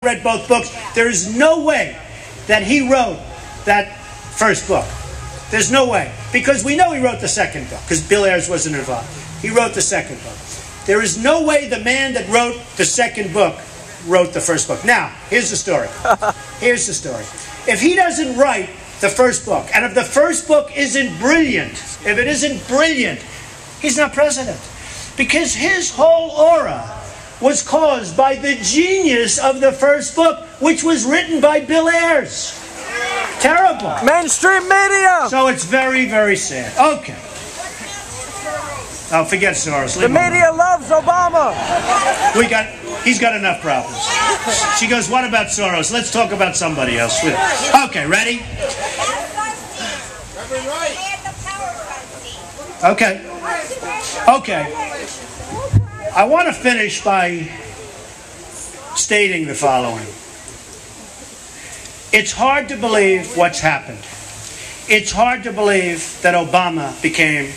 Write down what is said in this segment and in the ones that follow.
read both books. There is no way that he wrote that first book. There's no way. Because we know he wrote the second book, because Bill Ayers wasn't involved. He wrote the second book. There is no way the man that wrote the second book wrote the first book. Now, here's the story. Here's the story. If he doesn't write the first book, and if the first book isn't brilliant, if it isn't brilliant, he's not president. Because his whole aura was caused by the genius of the first book, which was written by Bill Ayers. Terrible. Mainstream media. So it's very, very sad. Okay. Oh, forget Soros. The media loves Obama. He's got enough problems. She goes, what about Soros? Let's talk about somebody else. Okay, ready? Okay. Okay. I want to finish by stating the following. It's hard to believe what's happened. It's hard to believe that Obama became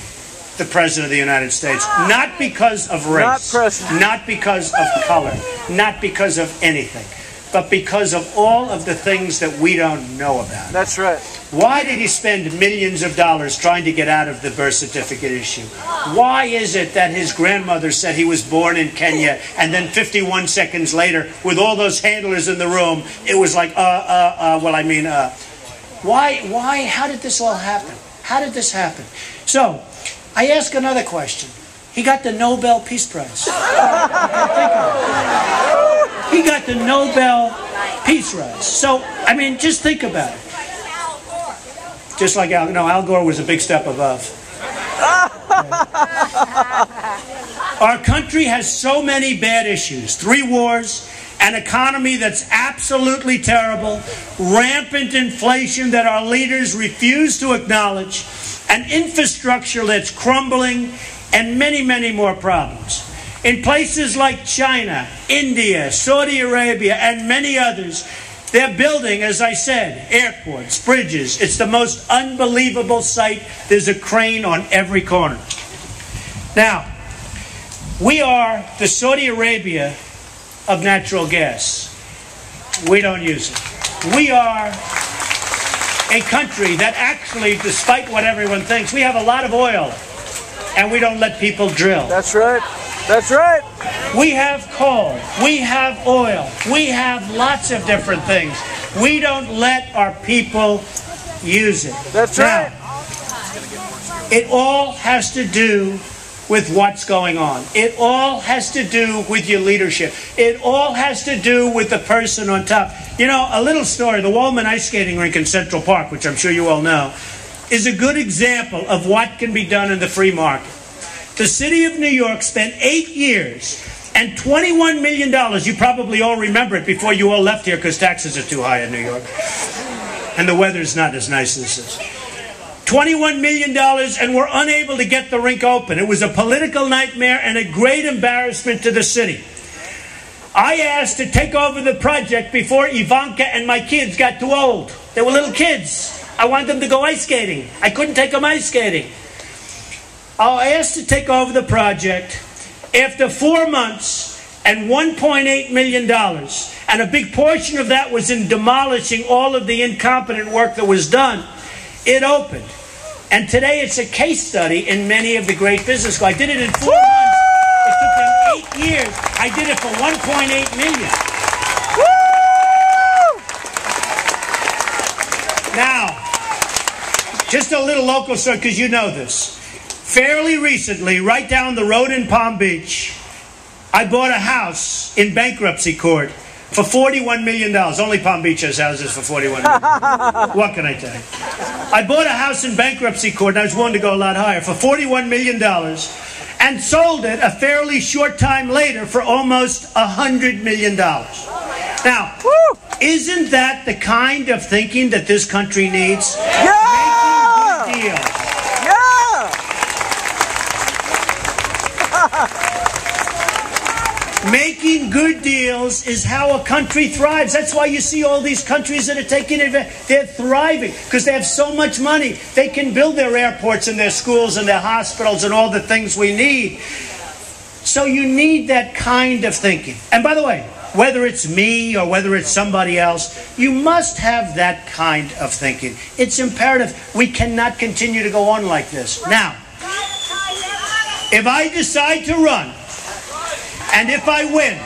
the President of the United States. Not because of race, not because of color, not because of anything, but because of all of the things that we don't know about. That's right. Why did he spend millions of dollars trying to get out of the birth certificate issue? Why is it that his grandmother said he was born in Kenya, and then 51 seconds later, with all those handlers in the room, it was like, why, how did this all happen? How did this happen? So, I ask another question. He got the Nobel Peace Prize. He got the Nobel Peace Prize. So, I mean, just think about it. Just like Al Gore was a big step above. Our country has so many bad issues. 3 wars, an economy that's absolutely terrible, rampant inflation that our leaders refuse to acknowledge, an infrastructure that's crumbling, and many, many more problems. In places like China, India, Saudi Arabia, and many others, they're building, as I said, airports, bridges. It's the most unbelievable sight. There's a crane on every corner. Now, we are the Saudi Arabia of natural gas. We don't use it. We are a country that actually, despite what everyone thinks, we have a lot of oil, and we don't let people drill. That's right. That's right. We have coal, we have oil, we have lots of different things. We don't let our people use it. That's right. Now, it all has to do with what's going on. It all has to do with your leadership. It all has to do with the person on top. You know, a little story, the Wallman Ice Skating Rink in Central Park, which I'm sure you all know, is a good example of what can be done in the free market. The city of New York spent 8 years and $21 million. You probably all remember it before you all left here because taxes are too high in New York. And the weather's not as nice as this. $21 million, and we're unable to get the rink open. It was a political nightmare and a great embarrassment to the city. I asked to take over the project before Ivanka and my kids got too old. They were little kids. I wanted them to go ice skating. I couldn't take them ice skating. I asked to take over the project after 4 months and $1.8 million. And a big portion of that was in demolishing all of the incompetent work that was done. It opened. And today it's a case study in many of the great business schools. I did it in 4 months. It took them 8 years. I did it for $1.8 million. Now, just a little local story, because you know this. Fairly recently, right down the road in Palm Beach, I bought a house in bankruptcy court for $41 million. Only Palm Beach has houses for $41 million. What can I tell you? I bought a house in bankruptcy court, and I was willing to go a lot higher, for $41 million, and sold it a fairly short time later for almost $100 million. Now, isn't that the kind of thinking that this country needs? Yeah! Making good deals. Making good deals is how a country thrives. That's why you see all these countries that are taking advantage. They're thriving because they have so much money. They can build their airports and their schools and their hospitals and all the things we need. So you need that kind of thinking. And by the way, whether it's me or whether it's somebody else, you must have that kind of thinking. It's imperative. We cannot continue to go on like this. Now, if I decide to run, and if I win,